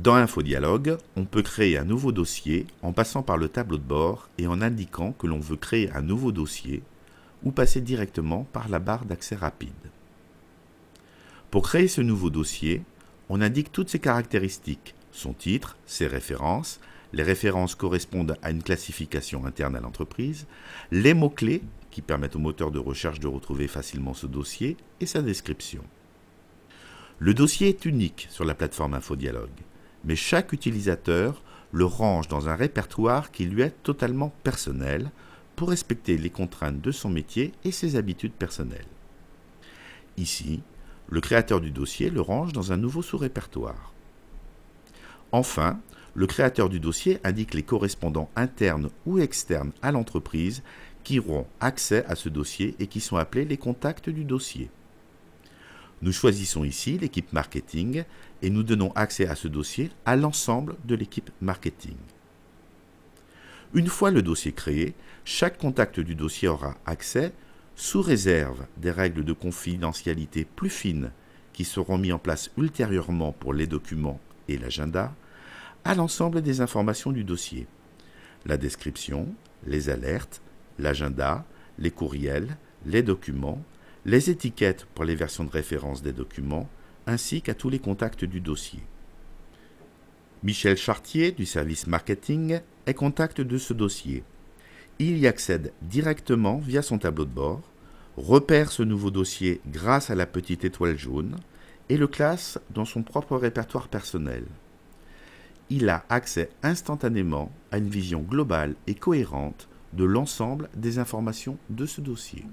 Dans InfoDialogue, on peut créer un nouveau dossier en passant par le tableau de bord et en indiquant que l'on veut créer un nouveau dossier ou passer directement par la barre d'accès rapide. Pour créer ce nouveau dossier, on indique toutes ses caractéristiques, son titre, ses références, les références correspondent à une classification interne à l'entreprise, les mots-clés qui permettent au moteur de recherche de retrouver facilement ce dossier et sa description. Le dossier est unique sur la plateforme InfoDialogue, mais chaque utilisateur le range dans un répertoire qui lui est totalement personnel pour respecter les contraintes de son métier et ses habitudes personnelles. Ici, le créateur du dossier le range dans un nouveau sous-répertoire. Enfin, le créateur du dossier indique les correspondants internes ou externes à l'entreprise qui auront accès à ce dossier et qui sont appelés les contacts du dossier. Nous choisissons ici l'équipe marketing et nous donnons accès à ce dossier à l'ensemble de l'équipe marketing. Une fois le dossier créé, chaque contact du dossier aura accès, sous réserve des règles de confidentialité plus fines qui seront mises en place ultérieurement pour les documents et l'agenda, à l'ensemble des informations du dossier. La description, les alertes, l'agenda, les courriels, les documents, les étiquettes pour les versions de référence des documents, ainsi qu'à tous les contacts du dossier. Michel Chartier, du service marketing, est contact de ce dossier. Il y accède directement via son tableau de bord, repère ce nouveau dossier grâce à la petite étoile jaune et le classe dans son propre répertoire personnel. Il a accès instantanément à une vision globale et cohérente de l'ensemble des informations de ce dossier.